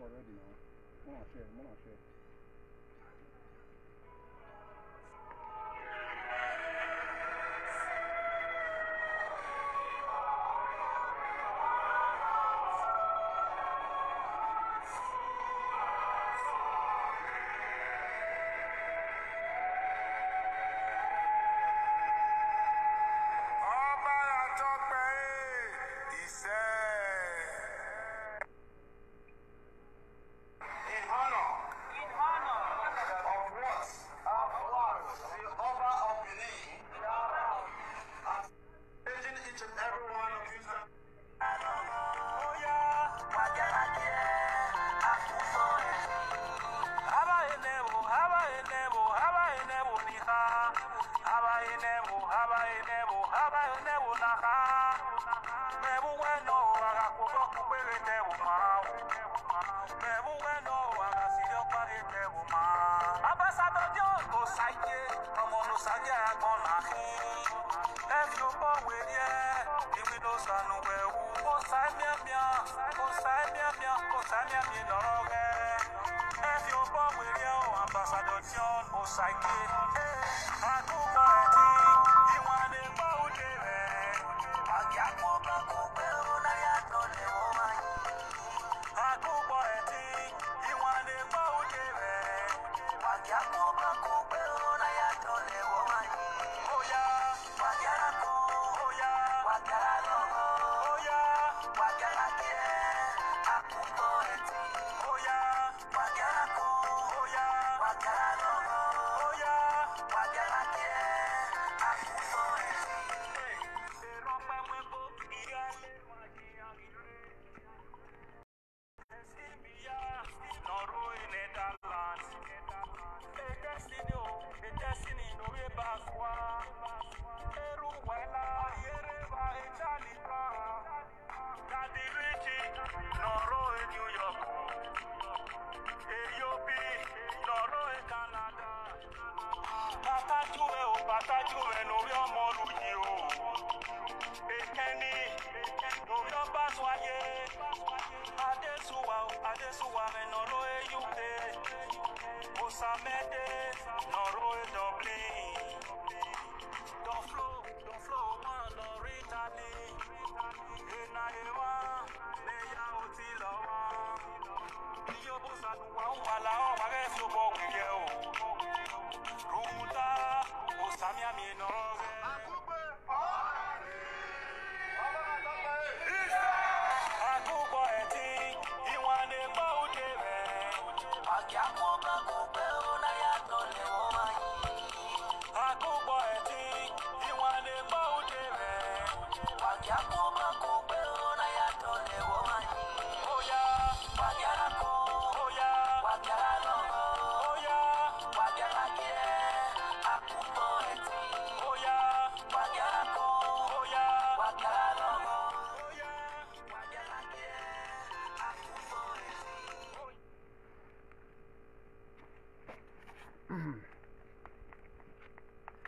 already now. Wanna share.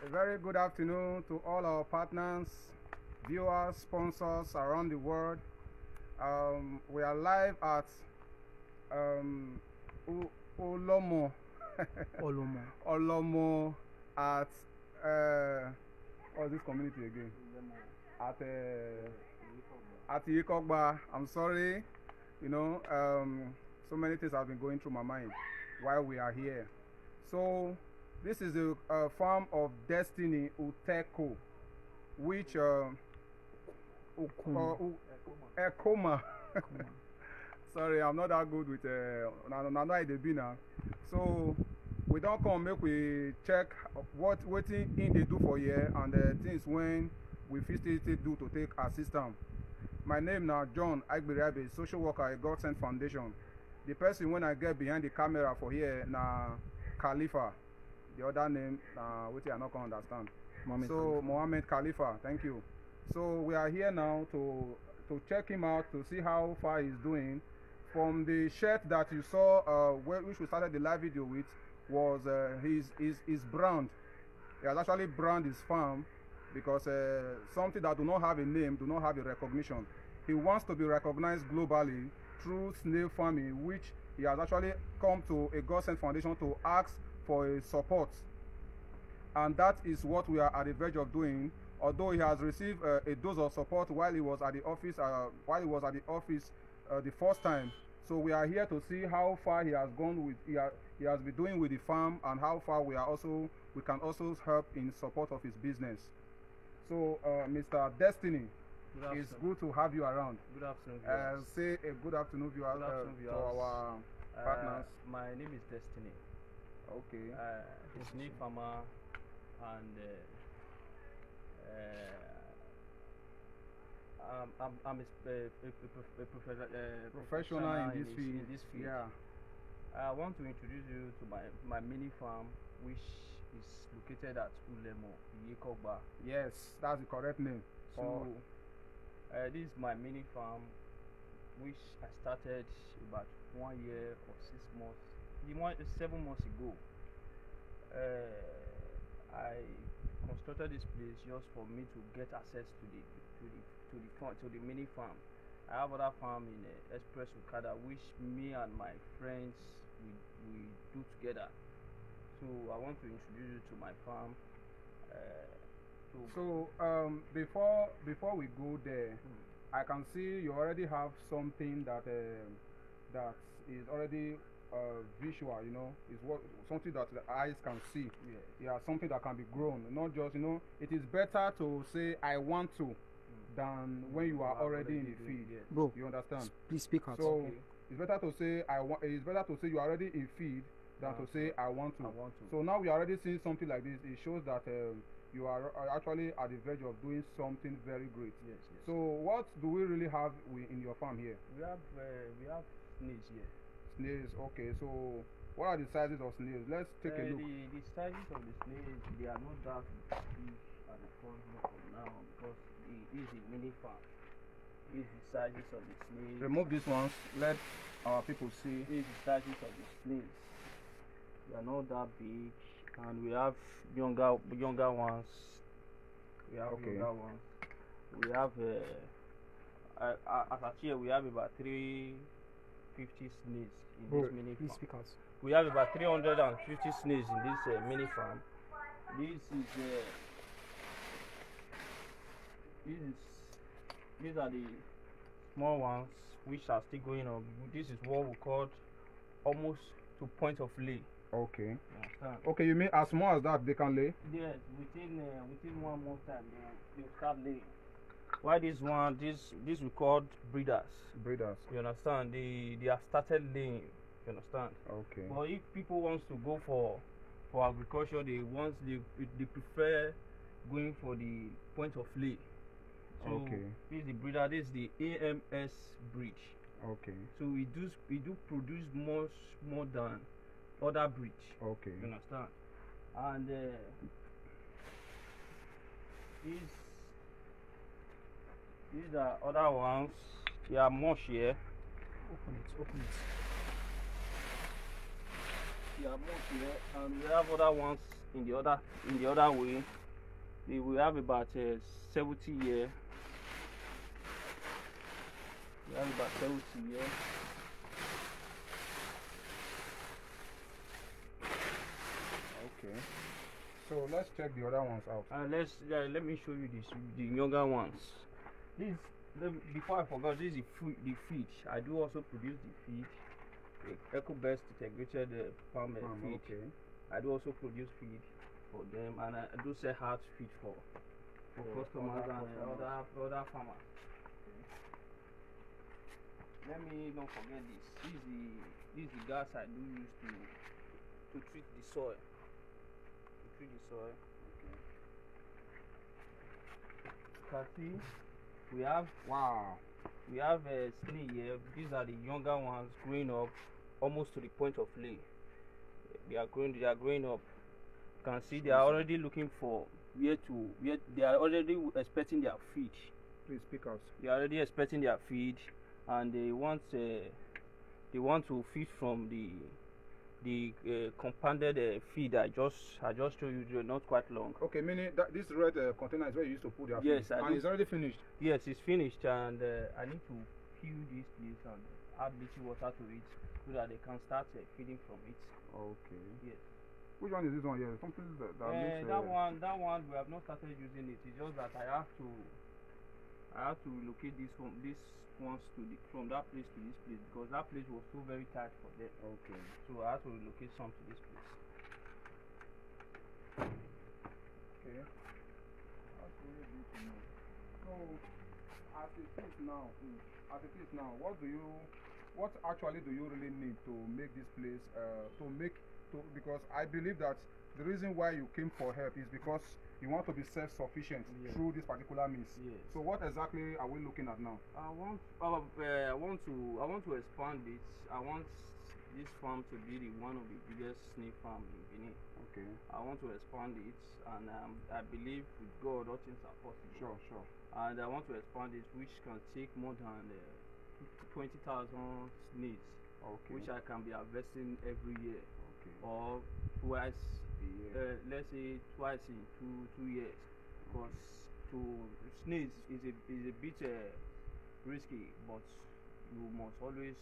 A very good afternoon to all our partners, viewers, sponsors around the world. We are live at Olomo at what's this community again? At Ekoma. I'm sorry, so many things have been going through my mind while we are here. So this is a farm of Destiny Ekoma, which Ekoma. Sorry, I'm not that good with now. So we don't come make we check what in they do for here and things when we physically do to take assist them. My name now John Agbirabe, social worker at Godsent Foundation. The person when I get behind the camera for here na Khalifa. The other name which I not gonna understand. Mohammed Khalifa, thank you. So we are here now to check him out to see how far he's doing. From the shirt that you saw, which we started the live video with, was his brand. He has actually branded his farm because something that do not have a name, do not have a recognition. He wants to be recognized globally through snail farming, which he has actually come to a Godsent Foundation to ask for a support, and that is what we are at the verge of doing. Although he has received a dose of support while he was at the office, the first time. So we are here to see how far he has gone with he has been doing with the farm, and how far we can also help in support of his business. So Mr. Destiny, it's good to have you around. Good afternoon, viewers. Say a good afternoon, viewers, to our partners. My name is Destiny. Okay. He's a farmer, and I'm a professional in this field. Yeah. I want to introduce you to my mini farm, which is located at Ulemo, Ekoma. Yes, that's the correct name. So this is my mini farm, which I started about 1 year or 6 months, 7 months ago. I constructed this place just for me to get access to the mini farm. I have other farm in Express Okada, which me and my friends we do together. So I want to introduce you to my farm. Before we go there, I can see you already have something that is already visual, is something that the eyes can see. Yeah, something that can be grown, not just, it is better to say I want to than when you are already in the field. Bro, you understand? Please speak out. So it's better to say it's better to say you are already in field than to say I want to. So now we are already seeing something like this. It shows that you are actually at the verge of doing something very great. Yes. So what do we really have in your farm here? We have snails here. Snails. Okay. So what are the sizes of snails? Let's take a look. The sizes of the snails, they are not that big at the front for now, because this is a mini farm. This is the sizes of the snails. Remove these ones. Let our people see. This is the sizes of the snails. They are not that big, and we have younger ones. We have younger ones. We have as a chair, we have about 350 snails in this mini farm. Speak out. We have about 350 snails in this mini farm. These are the small ones which are still going on. This is what we call almost to point of lay. Okay. Understand? Okay, you mean as small as that they can lay? Yes, within 1 month time they will start laying. Why this we call breeders? Breeders. You understand? They have started laying. You understand? Okay. But if people wants to go for agriculture, they prefer going for the point of lay. So this is the breeder. This is the AMS breed. Okay. So we do produce more than other breeds. Okay. You understand? And these are other ones. They are much here. Open it. They are much here, and we have other ones in the other way. We have about 70 here. We have about 70 here. Okay. So let's check the other ones out. Let me show you the younger ones. Before I forgot, this is the feed. I do also produce the feed. The EcoBest integrated farm feed. Okay. I do also produce feed for them, and I do sell hard feed for customers and other farmers. Let me not forget this. This is the gas I do use to treat the soil. Okay. You can see we have a snail here. These are the younger ones growing up almost to the point of lay. They are growing up. You can see they are already looking for where they are already expecting their feed. Please speak out. They are already expecting their feed, and they want to feed from the compounded feed I just showed you not quite long. Okay, meaning that this red container is where you used to put their feed. And it's already finished. Yes, it's finished, and I need to peel this place and add little water to it so that they can start feeding from it. Okay. Yes. Which one is this one here? Something that looks. That one we have not started using it. It's just that I have to relocate these ones from that place to this place because that place was so very tight for them. Okay. So I have to relocate some to this place. Okay. That's really good to know. So, as it is now, what actually do you really need to make this place, because I believe that the reason why you came for help is because you want to be self-sufficient through this particular means. Yes. So what exactly are we looking at now? I want to expand it. I want this farm to be one of the biggest snail farm in Benin. Okay. I want to expand it, and I believe with God all things are possible. Sure. And I want to expand it, which can take more than 20,000 snails, okay, which I can be harvesting every year, okay, or twice. Yeah. Let's say twice in two years, because to snails is a bit risky, but you must always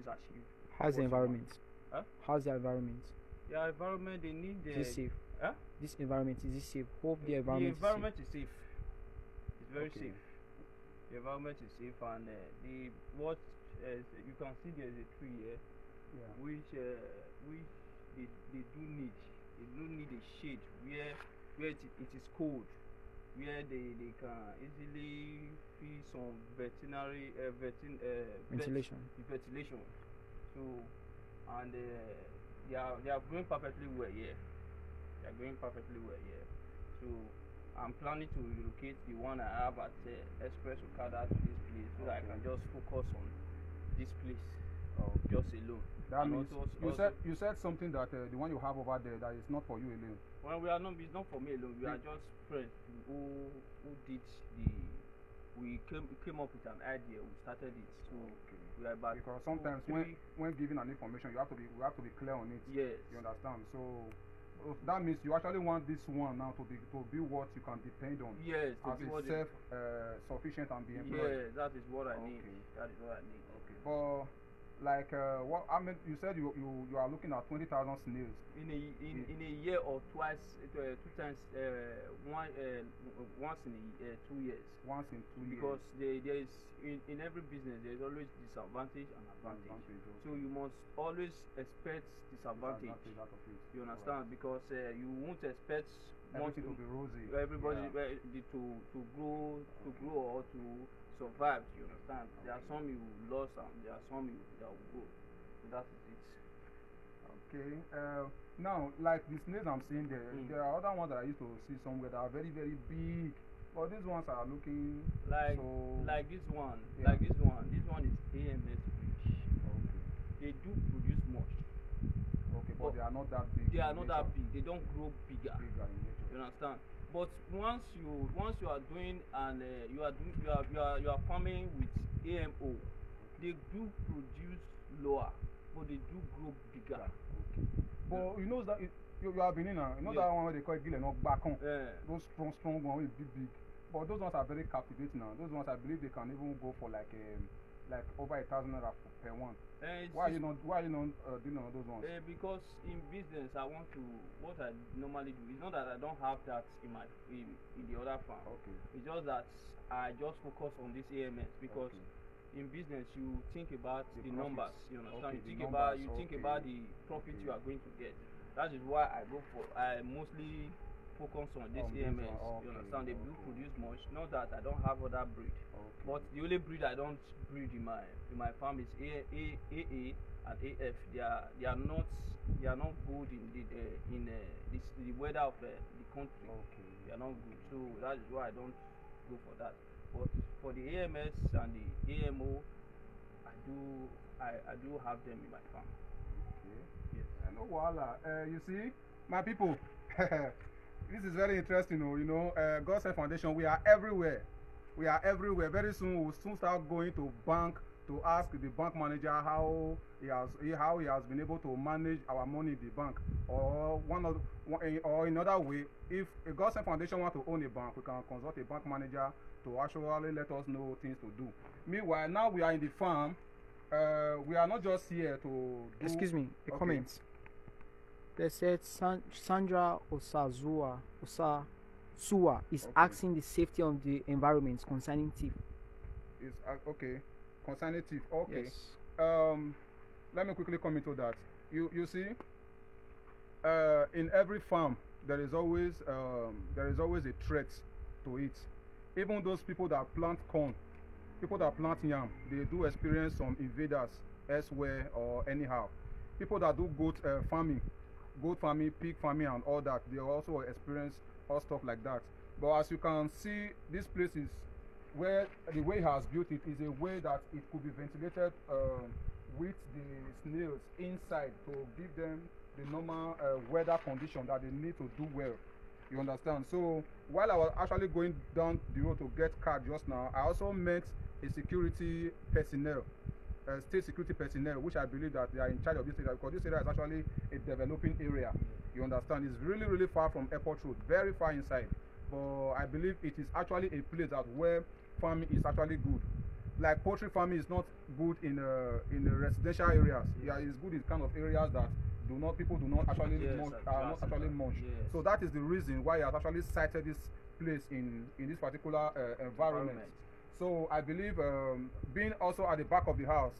achieve. How's the environment? Huh? How's the environment? The environment, they need the. Is it safe? Huh? This environment, is it safe? Hope the environment is safe. It's very Okay. safe. The environment is safe, and you can see there is a tree here, Yeah. which they do need. They do need a shade where it is cold, where they can easily feel some ventilation. ventilation. So, and they are growing perfectly well here. They are growing perfectly well here. So I'm planning to relocate the one I have at Express Okada to this place, so that I can just focus on this place just alone. That And means you said something that the one you have over there that is not for you alone. Well, it's not for me alone. We are just friends who did we came up with an idea. We started it. So we are about because sometimes when giving an information, we have to be clear on it. Yes. You understand? So that means you actually want this one now to be what you can depend on. Yes. As a self sufficient and be employed. Yes, that is what I need. That is what I need. Okay. But like you said you are looking at 20,000 snails in a year, or twice, 2 times, once in 2 years. Once in 2 years. Because there is in every business there is always disadvantage and advantage. Okay. So you must always expect disadvantage. Out of it. You understand? Because you won't expect everything to be rosy. Everybody to grow or to survive. You understand? There are some you lost and there are some that will grow. So that is it. Okay. Now, like the snails I'm seeing there, there are other ones that I used to see somewhere that are very, very big. But these ones are looking like this one. Yeah. Like this one. This one is AMS bridge. Okay. They do produce much. Okay, but they are not that big. They are not that big. They don't grow bigger. Bigger in nature. You understand? But once you are doing and you are farming with AMO, they do produce lower, but they do grow bigger. Okay. But you know that you have been in you know that one where they call it gill and not back on. Those strong one with big. But those ones are very captivating now. Those ones I believe they can even go for like over 1,000 naira per one. Why are you not dealing on those ones? Because in business what I normally do is not that I don't have that in the other farm. Okay. It's just that I just focus on this AMS because in business you think about the numbers, you understand? You think about the profit you are going to get. That is why I mostly focus on this AMS. You understand? They do produce much. Not that I don't have other breed. But the only breed I don't breed in my farm is AA and AF. They are not good in the weather of the country. They are not good. So that is why I don't go for that. But for the AMS and the AMO, I do have them in my farm. Okay. Yes. No wahala. You see, my people, this is very interesting. Godsent Foundation, we are everywhere. We are everywhere. Very soon we'll soon start going to bank to ask the bank manager how he has been able to manage our money in the bank, or or in other way. If a Godsent Foundation want to own a bank, we can consult a bank manager to actually let us know things to do. Meanwhile, now we are in the farm. We are not just here to do. Excuse me, a Okay. comment. They said Sandra Osasua is Okay. asking the safety of the environment concerning thief. Is okay. Concerning thief. Okay. Yes. Let me quickly comment to that. You see, in every farm there is always a threat to it. Even those people that plant corn, people that plant yam, they do experience some invaders elsewhere or anyhow. People that do goat farming, pig farming, and all that, they also experience all stuff like that. But as you can see, this place is where the way he has built it is a way that it could be ventilated with the snails inside to give them the normal weather condition that they need to do well. You understand? So while I was actually going down the road to get card just now, I also met a security personnel, state security personnel, which I believe that they are in charge of this area, because this area is actually a developing area. You understand? It's really, really far from airport road, very far inside. But I believe it is actually a place that where farming is actually good. Like poultry farming is not good in the residential areas. Yeah, it's good in kind of areas that people do not actually are not actually much. Yes. So that is the reason why I have actually cited this place in this particular environment. So I believe being also at the back of the house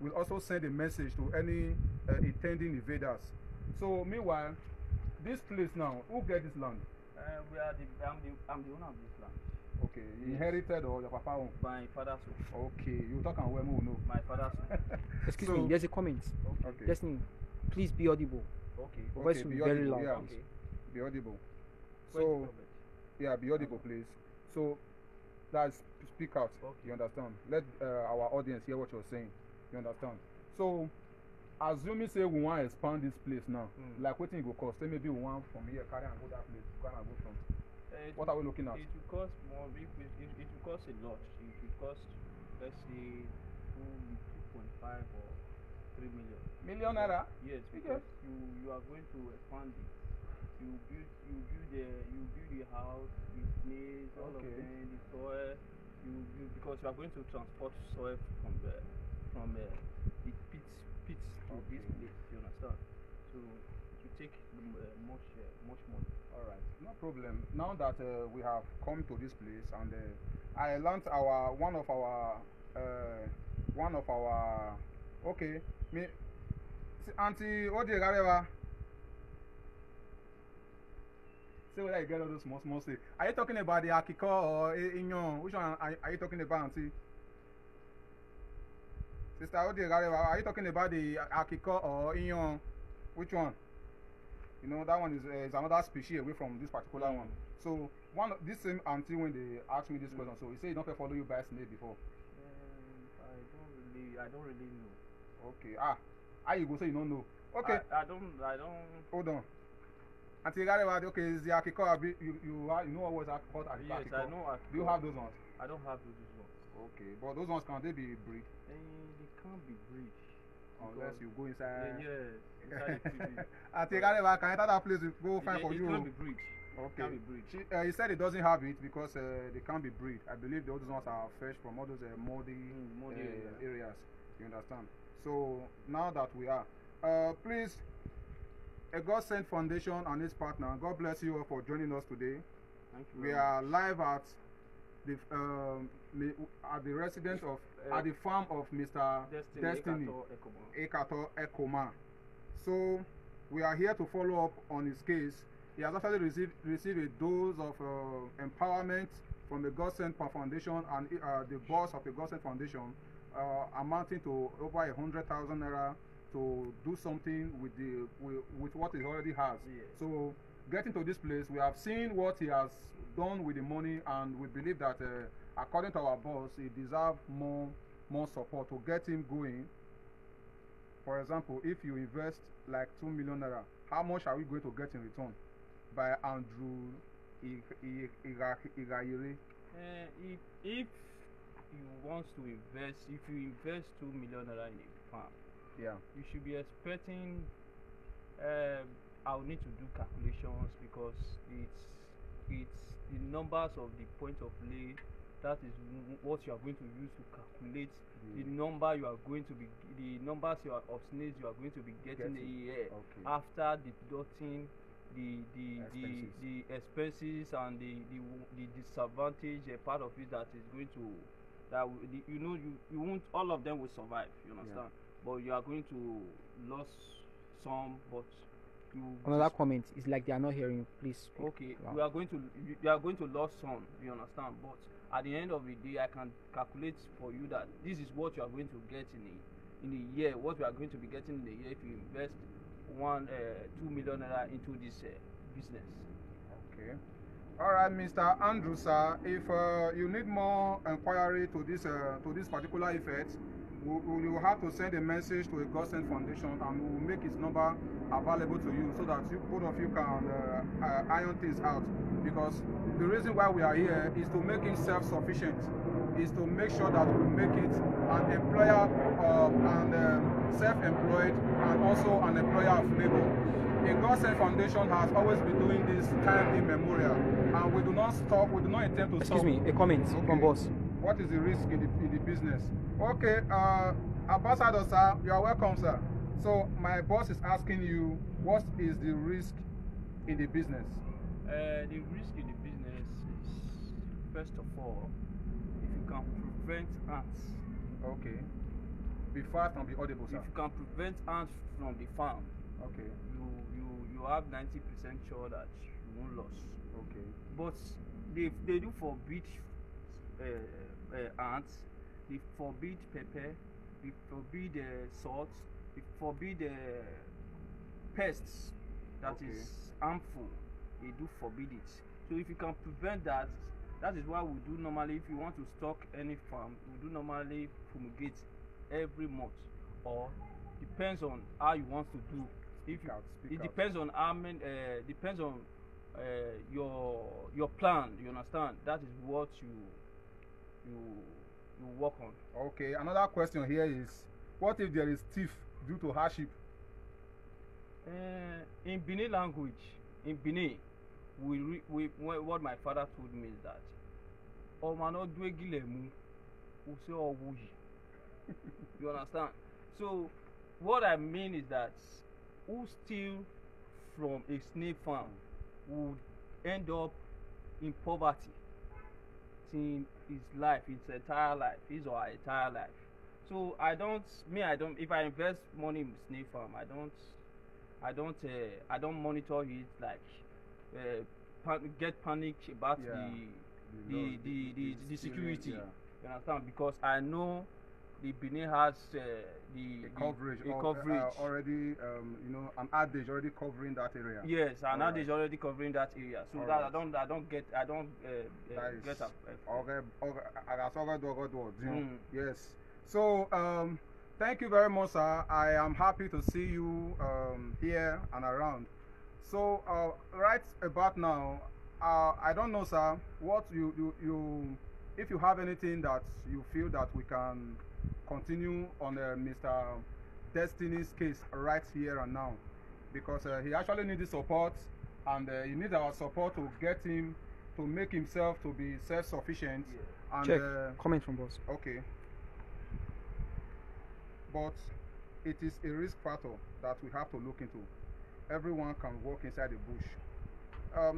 will also send a message to any intending invaders. So meanwhile, this place now, who get this land? I'm the owner of this land. Okay, you inherited or your papa own? My father's home. Okay, you talk and when we know. My father's home. Excuse So- me, there's a comment. Okay. Destiny, please be audible. Okay. Your voice will be very audible, loud. yeah. Okay. Be audible. Where's the So problem? yeah, be audible, please. So that's speak out. Okay. You understand? Let our audience hear what you're saying. You understand? So assuming say we want to expand this place now, like what thing go cost? Say maybe we want from here carry and go that place, carry and go from. What are we looking at? It will cost more. It will cost a lot. It will cost, let's say, 2.5 or 3 million. Million naira? Yes, Okay. because you are going to expand it. You build the house, the snails, all of Okay. them, the soil. Because you are going to transport soil from the pits to this place. You understand? So it will take much money. All right, no problem. Now that we have come to this place and I learned one of our okay me auntie Odi Garewa. Say whether you get all those small say. Are you talking about the akiko or inyon? Which one are you talking about, auntie? Sister Odi Garewa, are you talking about the akiko or inyon? Which one? You know, that one is another species away from this particular one. So this same auntie, when they asked me this question, so he said he not follow you by snake before. I don't really know. Okay. How you go say you don't know? Okay. I don't. Hold on. Auntie Garewa, okay, is the akiko you know what was called akiko? Yes, I know. Do you have those ones? I don't have those ones. Okay, but those ones can they be breed They can't be breed. unless you go inside? Yes. Inside the TV. Auntie Garewa, can enter that place to go find for It you? can't be breed. Okay. Can't be breed. He said he doesn't have it because they can't be breed. I believe the other ones are fetched from all those moldy areas. You understand? So now that we are, please, a Godsent Foundation and its partner, God bless you all for joining us today. Thank you. We are live at the residence of at the farm of Mr. Destiny Ekoma. Ekoma. So we are here to follow up on his case. He has actually received a dose of empowerment from the Godsent Foundation and the boss of the Godsent Foundation, amounting to over 100,000 naira to do something with what he already has. Yes. So getting to this place, we have seen what he has done with the money, and we believe that according to our boss, he deserves more support to get him going. For example, if you invest like 2 million naira, how much are we going to get in return? By Andrew Igayere. If you want to invest, if you invest 2 million naira in a farm, Yeah. you should be expecting. I'll need to do calculations because it's the numbers of the point of lay That is what you are going to use to calculate the number you are going to be, the numbers of snails you are going to be getting a year, Okay. after deducting the Expenses. the expenses and the disadvantage part of it that is going to, you know, you won't, all of them will survive, you understand, but you are going to lose some, but you Another comment is like they are not hearing. Please speak. okay, loud. you are going to lose some, you understand, but at the end of the day I can calculate for you that this is what you are going to get in a year, what you are going to be getting in a year if you invest 2 million naira into this business. Okay. All right, Mr. Andrew, sir. If you need more inquiry to this particular effect, you will have to send a message to a Godsent Foundation, and we will make his number available to you so that both of you can iron things out. Because the reason why we are here is to make him self-sufficient, is to make sure that we make it an employer and self-employed, and also an employer of labor. The Godsent Foundation has always been doing this time immemorial, and we do not stop. We do not intend to stop. Excuse me, a comment from boss. What is the risk in the business? Okay, Ambassador, sir, you are welcome, sir. So my boss is asking you, what is the risk in the business? The risk in the business is, first of all, if you can prevent ants. Okay. Be fast and be audible, sir. If you can prevent ants from the farm, Okay. you have 90% sure that you won't lose. Okay. But they do forbid ants, they forbid pepper, they forbid salt, they forbid pests that Okay. is harmful. They do forbid it. So if you can prevent that, that is what we do normally. If you want to stock any farm, we do normally fumigate every month, or depends on how you want to do. If you, Speak it out. depends on how many, depends on your plan. You understand? That is what you work on. Okay. Another question here is, what if there is thief due to hardship? In Benin language, in Benin, what my father told me is that "Omano dwegilemu use owuyi." You understand? So what I mean is that who steal from a snail farm would end up in poverty in his life, his entire life, his or her entire life. So I don't, if I invest money in snail farm, I don't monitor it, like get panic about the security. Yeah. You understand? Because I know the Benin has the coverage already, you know, an adage already covering that area. Yes, an All adage right. already covering that area. So All that right. I don't get Yes. So thank you very much, sir. I am happy to see you here and around. So right about now, I don't know, sir, what you if you have anything that you feel that we can continue on Mr. Destiny's case right here and now, because he actually needs the support, and he needs our support to get him to make himself to be self-sufficient. Yeah. And Check. Comment from boss. okay, but it is a risk factor that we have to look into. Everyone can walk inside the bush.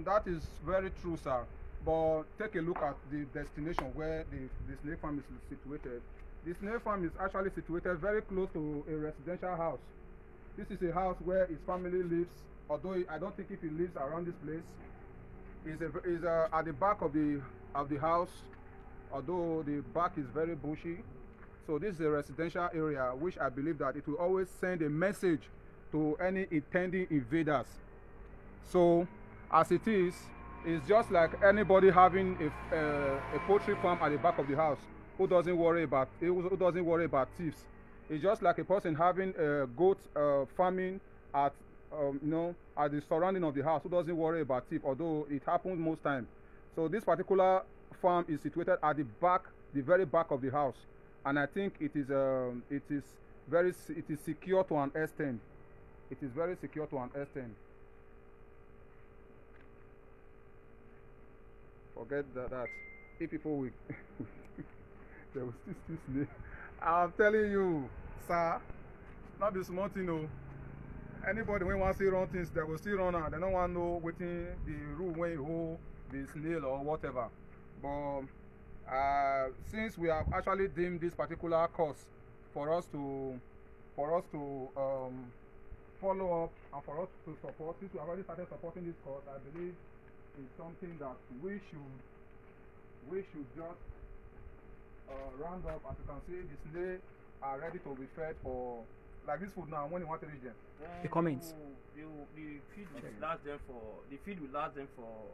That is very true, sir. But take a look at the destination where the snail farm is situated. The snail farm is actually situated very close to a residential house. This is a house where his family lives, although I don't think if he lives around this place. Is at the back of the house, although the back is very bushy. So this is a residential area, which I believe that it will always send a message to any intending invaders. So as it is, it's just like anybody having a poultry farm at the back of the house who doesn't worry about thieves. It's just like a person having a goat farming at at the surrounding of the house who doesn't worry about thief, although it happens most times. So this particular farm is situated at the back, the very back of the house, and I think it is secure to an extent. It is very secure to an extent. Forget that. if people will, they will still snail. I'm telling you, sir, not be small thing, no. Anybody when want to see run things, they will still run out. They don't want to know within the rule when you hold the snail or whatever. But since we have actually deemed this particular course for us to follow up and for us to support, since we have already started supporting this course, I believe it's something that we should just round up. As you can see, the snail are ready to be fed for like this food now. When you want to reach them, The comments. The feed will last them for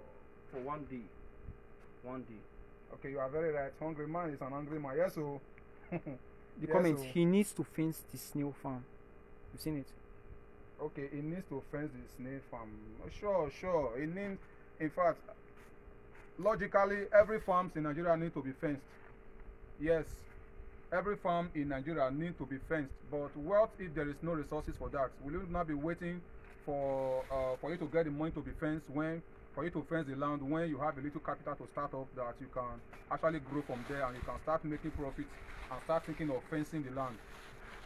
1 day. 1 day. okay, you are very right. Hungry man is an hungry man. Yes, so The yes, comments. so, He needs to fence the snail farm. You've seen it. okay, it needs to fence the snail farm. Sure. It needs, in fact, logically, every farms in Nigeria need to be fenced. Yes, every farm in Nigeria need to be fenced. But what if there is no resources for that? Will you not be waiting for you to get the money to be fenced for you to fence the land when you have a little capital to start up that you can actually grow from there and you can start making profits and start thinking of fencing the land?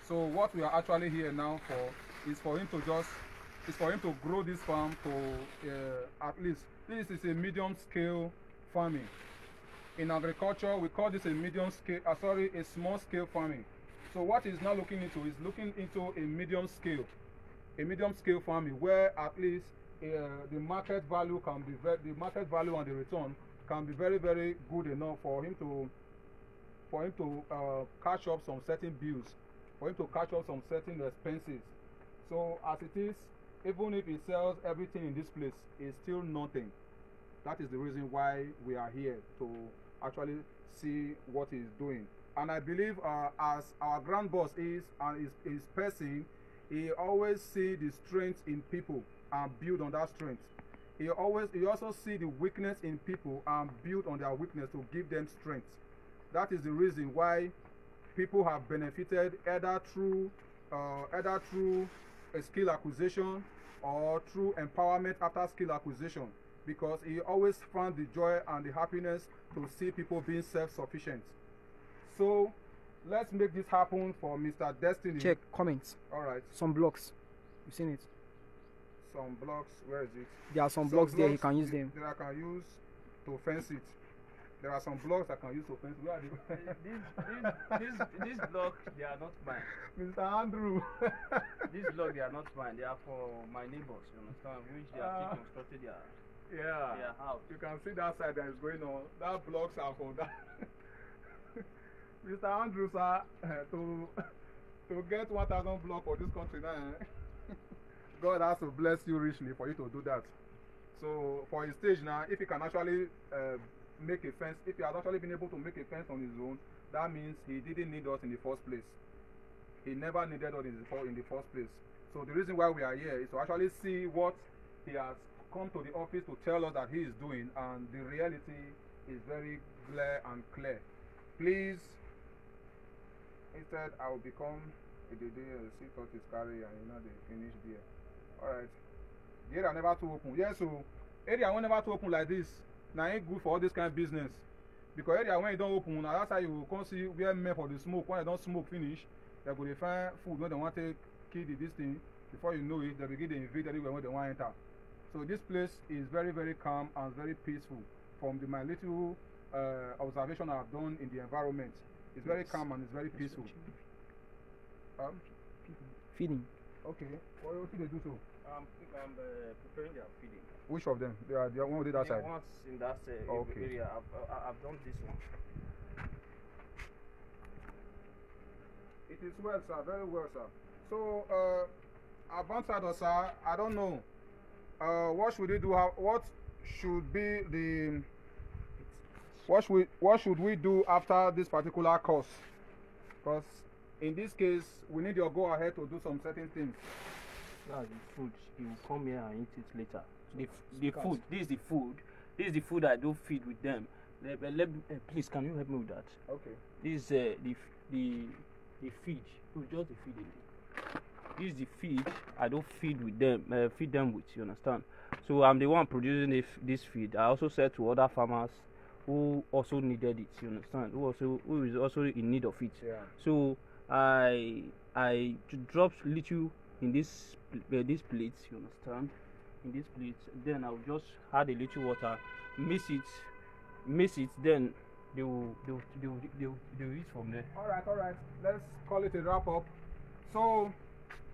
So what we are actually here now for is for him to grow this farm to at least, this is a medium scale farming. In agriculture, we call this a a small scale farming. So what he's now looking into is looking into a medium scale farming where at least the market value and the return can be very, very good enough for him to catch up some certain bills, for him to catch up some certain expenses. So as it is, even if he sells everything in this place, it's still nothing. That is the reason why we are here, to actually see what he's doing. And I believe as our grand boss is and is person, he always see the strength in people and build on that strength. He also see the weakness in people and build on their weakness to give them strength. That is the reason why people have benefited either through a skill acquisition or through empowerment after skill acquisition, because he always found the joy and the happiness to see people being self-sufficient. So let's make this happen for Mr. Destiny. Check comments. All right. Some blocks. You've seen it. Some blocks. Where is it? There are some blocks there. He can use them. That I can use to fence it. There are some blocks I can use to fence. Where are they? These blocks, they are not mine. Mr. Andrew. These blocks, they are not mine. They are for my neighbors. You understand? Which they have constructed their house. You can see that side that is going on. That blocks are for that. Mr. Andrew, sir, to get 1,000 blocks for this country now, God has to bless you richly for you to do that. So for his stage now, if he can actually make a fence, if he has actually been able to make a fence on his own, that means he didn't need us in the first place. He never needed us in the first place. So the reason why we are here is to actually see what he has come to the office to tell us that he is doing, and the reality is very clear. Please, instead I will become a day see thought is carry and they finish there. Alright. The area never to open. Yes, so area when never to open like this, now ain't good for all this kind of business. Because area when you don't open, now that's how you can see where men for the smoke. When you don't smoke finish, they go to find food when they want to kill this thing. Before you know it, they begin to invade everywhere when they want to enter. So this place is very, very calm and very peaceful. From my little observation I've done in the environment, it's very calm and it's very peaceful. Feeding. Okay. What do they do so? I'm preparing their feeding. Which of them? They are one with that side. Ones in that Okay. area. I've done this one. It is well, sir. Very well, sir. So, Avansado, sir, I don't know. What should we do? What should be the? What should we do after this particular course? Because in this case, we need your go ahead to do some certain things. That's the food. You will come here and eat it later. The food. This is the food. This is the food I do feed with them. Please, can you help me with that? Okay. This is the feed. So just the feeding. This is the feed I don't feed with them. Feed them with. You understand? So I'm the one producing this feed. I also sell to other farmers who also needed it. You understand? Who is also in need of it. Yeah. So I dropped little in this plate. You understand? In this plate, then I'll just add a little water, mix it. Then they'll eat from there. All right. Let's call it a wrap up. So,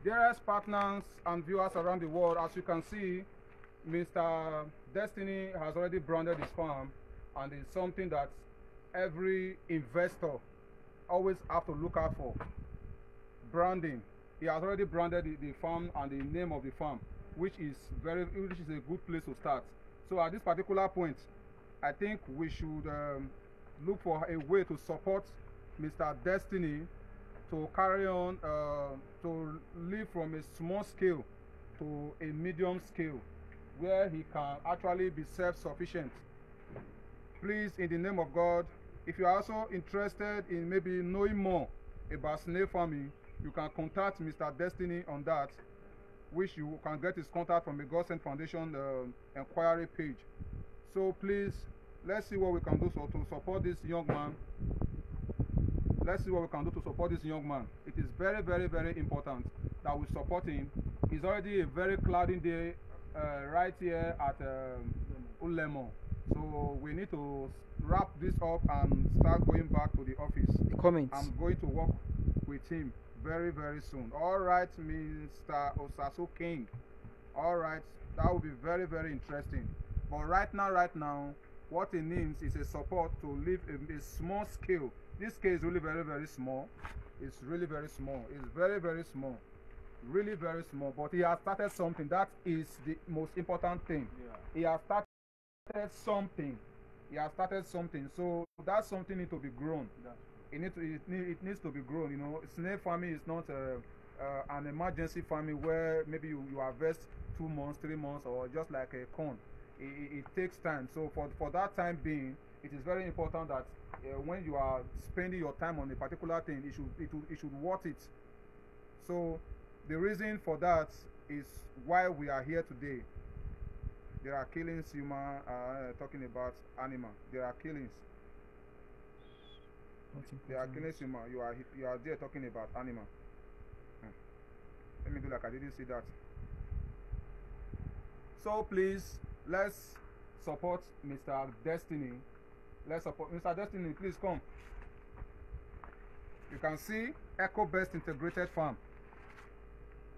dearest partners and viewers around the world, as you can see, Mr. Destiny has already branded his farm, and it's something that every investor always have to look out for. Branding. He has already branded the farm and the name of the farm, which is a good place to start. So at this particular point, I think we should look for a way to support Mr. Destiny to carry on, to live from a small scale to a medium scale, where he can actually be self-sufficient. Please, in the name of God, if you are also interested in maybe knowing more about snail farming, you can contact Mr. Destiny on that, which you can get his contact from the Godsent Foundation inquiry page. So please, let's see what we can do to support this young man. Let's see what we can do to support this young man. It is very, very, very important that we support him. It's already a very cloudy day right here at Ulemo. So we need to wrap this up and start going back to the office. Comments. I'm going to work with him very, very soon. All right, Mr. Osaso King. All right, that will be very, very interesting. But right now, what he needs is a support to live a small scale. This scale is really very, very small. It's really very small. It's very, very small. Really very small. But he has started something. That is the most important thing. Yeah. He has started something. So that something needs to be grown. It needs to be grown. You know, snail farming is not an emergency farming where maybe you harvest 2 months, 3 months, or just like a corn. It takes time. So for that time being, it is very important that when you are spending your time on a particular thing, it should worth it. So the reason for that is why we are here today. There are killings, human, talking about animal. There are killings. There are killings, human. You are there talking about animal. Let me do like I didn't see that. So please, let's support Mr. Destiny. Let's support Mr. Destiny. Please come. You can see EcoBest Integrated Farm.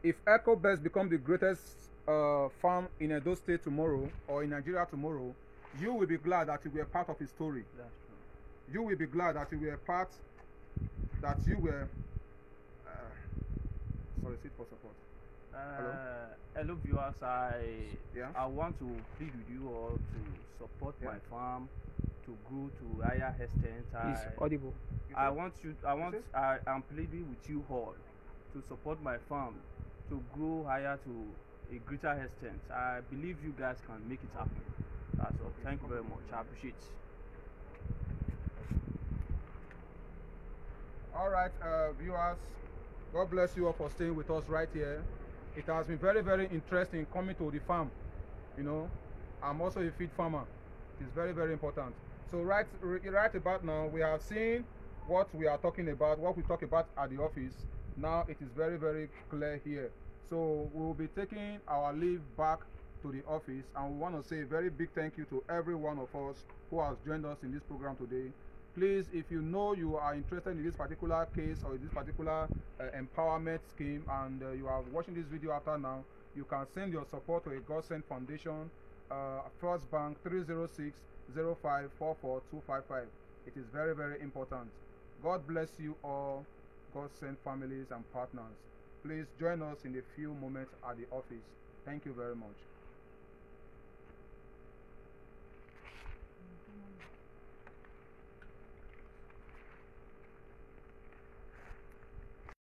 If EcoBest becomes the greatest farm in Edo State tomorrow, or in Nigeria tomorrow, you will be glad that you were part of his story. That's true. You will be glad that you were part. That you were. Sorry, sit for support. Hello viewers, Yeah? I want to plead with you all to support Yeah. my farm to grow to higher extent. It's audible. I'm pleading with you all to support my farm to grow higher to a greater extent. I believe you guys can make it happen. That's all. Thank you very much. I appreciate it. All right, viewers, God bless you all for staying with us right here. It has been very, very interesting coming to the farm. You know, I'm also a feed farmer. It's very, very important. So right about now, we have seen what we are talking about, what we talk about at the office. Now it is very, very clear here. So we will be taking our leave back to the office, and we want to say a very big thank you to every one of us who has joined us in this program today. Please, if you know you are interested in this particular case or in this particular empowerment scheme, and you are watching this video after now, you can send your support to a Godsent Foundation, First Bank 306-0544-255. It is very, very important. God bless you all, Godsent families and partners. Please join us in a few moments at the office. Thank you very much.